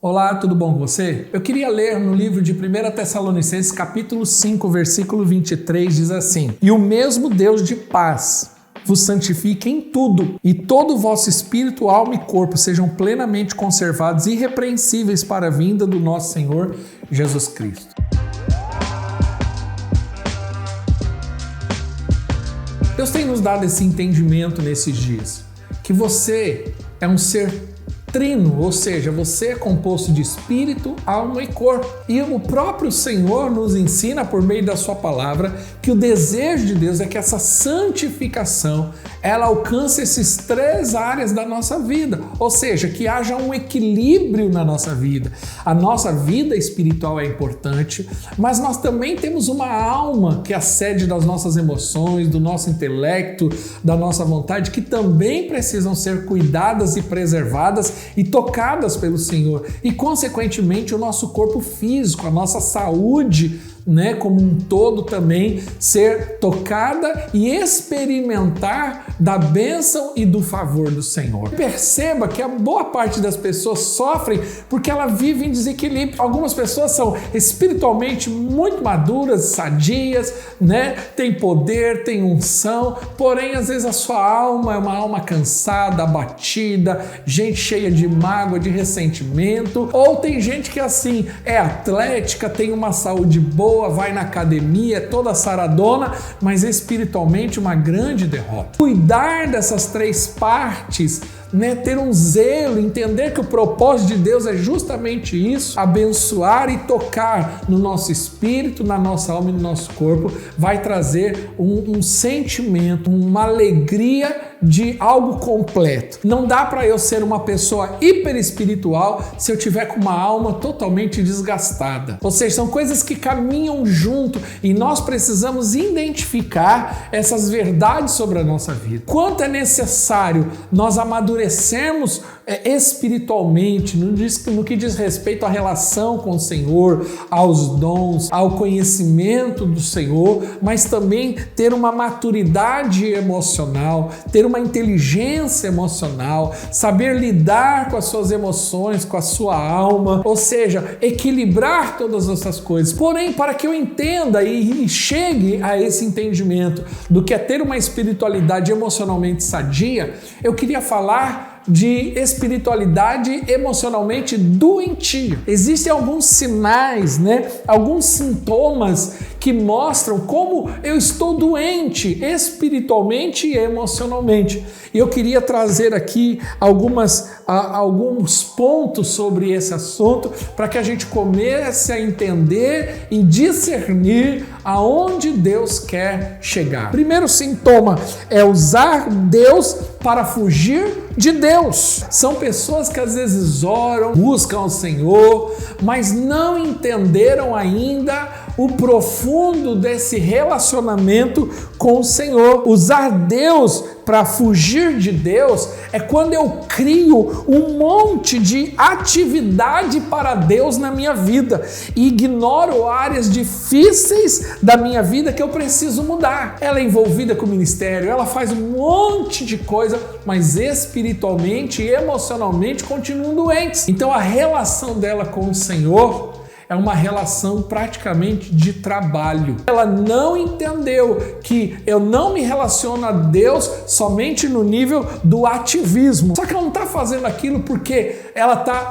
Olá, tudo bom com você? Eu queria ler no livro de 1 Tessalonicenses, capítulo 5, versículo 23, diz assim: E o mesmo Deus de paz vos santifique em tudo, e todo o vosso espírito, alma e corpo sejam plenamente conservados e irrepreensíveis para a vinda do nosso Senhor Jesus Cristo. Deus tem nos dado esse entendimento nesses dias, que você é um ser trino, ou seja, você é composto de espírito, alma e corpo. E o próprio Senhor nos ensina por meio da sua palavra que o desejo de Deus é que essa santificação ela alcance esses três áreas da nossa vida, ou seja, que haja um equilíbrio na nossa vida. A nossa vida espiritual é importante, mas nós também temos uma alma que é a sede das nossas emoções, do nosso intelecto, da nossa vontade, que também precisam ser cuidadas e preservadas e tocadas pelo Senhor. E, consequentemente, o nosso corpo físico, a nossa saúde, como um todo também ser tocada e experimentar da bênção e do favor do Senhor. Perceba que a boa parte das pessoas sofrem porque ela vive em desequilíbrio. Algumas pessoas são espiritualmente muito maduras, sadias, tem poder, tem unção, porém às vezes a sua alma é uma alma cansada, abatida, gente cheia de mágoa, de ressentimento, ou tem gente que assim é atlética, tem uma saúde boa, vai na academia, é toda saradona, mas espiritualmente uma grande derrota. Cuidar dessas três partes, ter um zelo, entender que o propósito de Deus é justamente isso, abençoar e tocar no nosso espírito, na nossa alma e no nosso corpo, vai trazer um sentimento, uma alegria de algo completo. Não dá para eu ser uma pessoa hiper espiritual se eu tiver com uma alma totalmente desgastada. Ou seja, são coisas que caminham junto e nós precisamos identificar essas verdades sobre a nossa vida. Quanto é necessário nós amadurecermos espiritualmente no que diz respeito à relação com o Senhor, aos dons, ao conhecimento do Senhor, mas também ter uma maturidade emocional, ter uma inteligência emocional, saber lidar com as suas emoções, com a sua alma, ou seja, equilibrar todas essas coisas. Porém, para que eu entenda e chegue a esse entendimento do que é ter uma espiritualidade emocionalmente sadia, eu queria falar de espiritualidade emocionalmente doentia. Existem alguns sinais, alguns sintomas que mostram como eu estou doente espiritualmente e emocionalmente. E eu queria trazer aqui alguns pontos sobre esse assunto para que a gente comece a entender e discernir aonde Deus quer chegar. Primeiro sintoma é usar Deus para fugir de Deus. São pessoas que às vezes oram, buscam o Senhor, mas não entenderam ainda o profundo desse relacionamento com o Senhor. Usar Deus para fugir de Deus é quando eu crio um monte de atividade para Deus na minha vida e ignoro áreas difíceis da minha vida que eu preciso mudar. Ela é envolvida com o ministério, ela faz um monte de coisa, mas espiritualmente e emocionalmente continuam doentes. Então a relação dela com o Senhor é uma relação praticamente de trabalho. Ela não entendeu que eu não me relaciono a Deus somente no nível do ativismo. Só que ela não está fazendo aquilo porque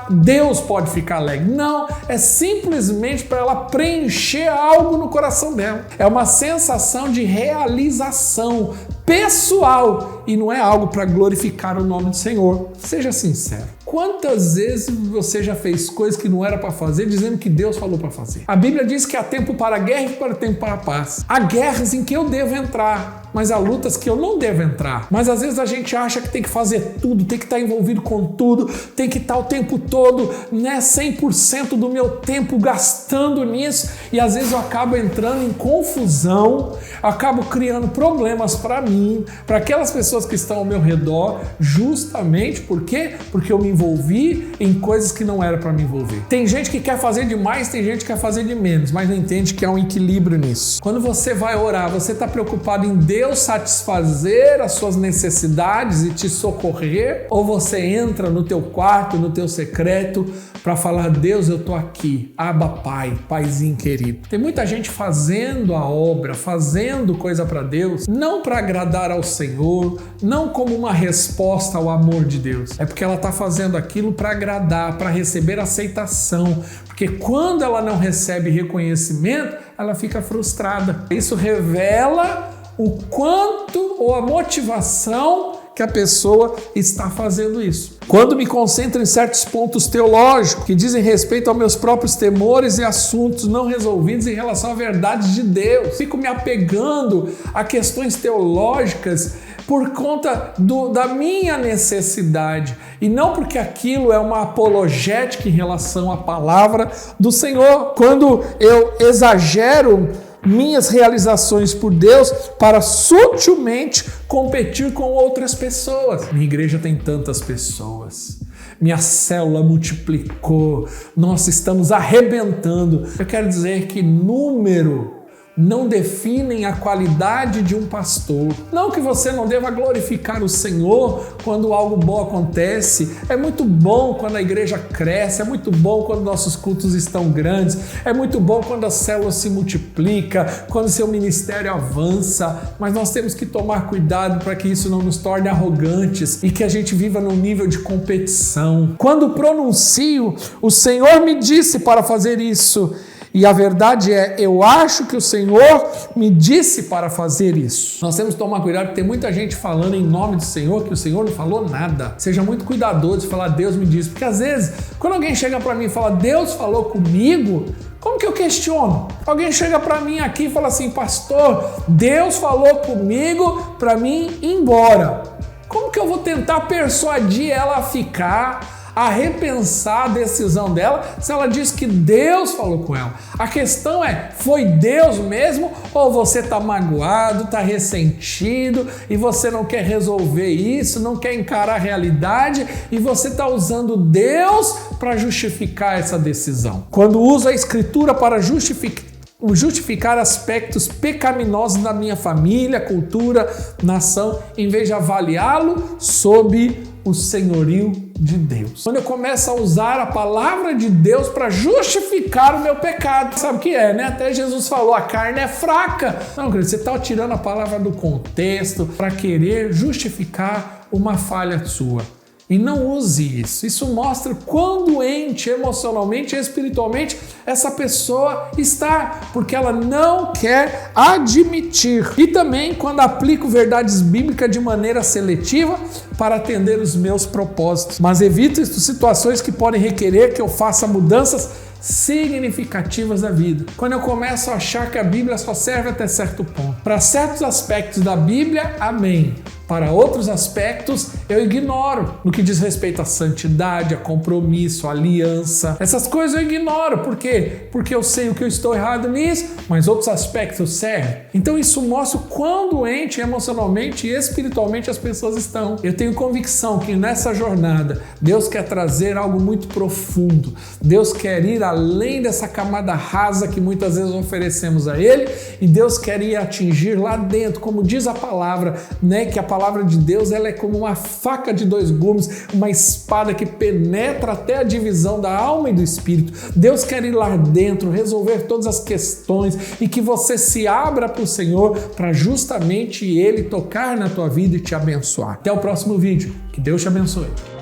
Deus pode ficar alegre. Não, é simplesmente para ela preencher algo no coração dela. É uma sensação de realização pessoal e não é algo para glorificar o nome do Senhor. Seja sincero. Quantas vezes você já fez coisas que não era para fazer, dizendo que Deus falou para fazer? A Bíblia diz que há tempo para a guerra e para tempo para a paz. Há guerras em que eu devo entrar, mas há lutas que eu não devo entrar. Mas às vezes a gente acha que tem que fazer tudo, tem que estar envolvido com tudo, tem que estar o tempo todo, 100% do meu tempo gastando nisso, e às vezes eu acabo entrando em confusão, acabo criando problemas para mim, para aquelas pessoas que estão ao meu redor, justamente porque eu me envolvi em coisas que não era para me envolver. Tem gente que quer fazer demais, tem gente que quer fazer de menos, mas não entende que há um equilíbrio nisso. Quando você vai orar, você está preocupado em Deus satisfazer as suas necessidades e te socorrer, ou você entra no teu quarto, no teu secreto, para falar: Deus, eu tô aqui, Abba Pai, Paizinho querido. Tem muita gente fazendo a obra, fazendo coisa para Deus, não para agradar ao Senhor, não como uma resposta ao amor de Deus. É porque ela está fazendo aquilo para agradar, para receber aceitação. Porque quando ela não recebe reconhecimento, ela fica frustrada. Isso revela o quanto ou a motivação que a pessoa está fazendo isso. Quando me concentro em certos pontos teológicos que dizem respeito aos meus próprios temores e assuntos não resolvidos em relação à verdade de Deus, fico me apegando a questões teológicas por conta da minha necessidade e não porque aquilo é uma apologética em relação à palavra do Senhor. Quando eu exagero minhas realizações por Deus para sutilmente competir com outras pessoas. Minha igreja tem tantas pessoas. Minha célula multiplicou. Nós estamos arrebentando. Eu quero dizer que número não definem a qualidade de um pastor. Não que você não deva glorificar o Senhor quando algo bom acontece. É muito bom quando a igreja cresce, é muito bom quando nossos cultos estão grandes, é muito bom quando a célula se multiplica, quando seu ministério avança, mas nós temos que tomar cuidado para que isso não nos torne arrogantes e que a gente viva num nível de competição. Quando pronuncio, o Senhor me disse para fazer isso. E a verdade é, eu acho que o Senhor me disse para fazer isso. Nós temos que tomar cuidado, porque tem muita gente falando em nome do Senhor que o Senhor não falou nada. Seja muito cuidadoso de falar: Deus me disse. Porque às vezes, quando alguém chega para mim e fala: Deus falou comigo, como que eu questiono? Alguém chega para mim aqui e fala assim: pastor, Deus falou comigo para mim ir embora. Como que eu vou tentar persuadir ela a ficar, a repensar a decisão dela, se ela diz que Deus falou com ela? A questão é, foi Deus mesmo ou você está magoado, está ressentido e você não quer resolver isso, não quer encarar a realidade e você está usando Deus para justificar essa decisão? Quando uso a Escritura para justificar aspectos pecaminosos da minha família, cultura, nação, em vez de avaliá-lo sob o senhorio de Deus. Quando eu começo a usar a palavra de Deus para justificar o meu pecado, sabe o que é, né? Até Jesus falou: a carne é fraca. Não, querido, você está tirando a palavra do contexto para querer justificar uma falha sua. E não use isso. Isso mostra quão doente emocionalmente e espiritualmente essa pessoa está, porque ela não quer admitir. E também quando aplico verdades bíblicas de maneira seletiva para atender os meus propósitos. Mas evito situações que podem requerer que eu faça mudanças significativas da vida. Quando eu começo a achar que a Bíblia só serve até certo ponto. Para certos aspectos da Bíblia, amém. Para outros aspectos, eu ignoro. No que diz respeito à santidade, a compromisso, a aliança. Essas coisas eu ignoro. Por quê? Porque eu sei o que eu estou errado nisso, mas outros aspectos servem. Então isso mostra o quão doente emocionalmente e espiritualmente as pessoas estão. Eu tenho convicção que nessa jornada, Deus quer trazer algo muito profundo. Deus quer ir além dessa camada rasa que muitas vezes oferecemos a Ele, e Deus quer ir atingir lá dentro, como diz a palavra, né? Que a palavra de Deus, ela é como uma faca de dois gumes, uma espada que penetra até a divisão da alma e do espírito. Deus quer ir lá dentro, resolver todas as questões e que você se abra para o Senhor para justamente Ele tocar na tua vida e te abençoar. Até o próximo vídeo. Que Deus te abençoe.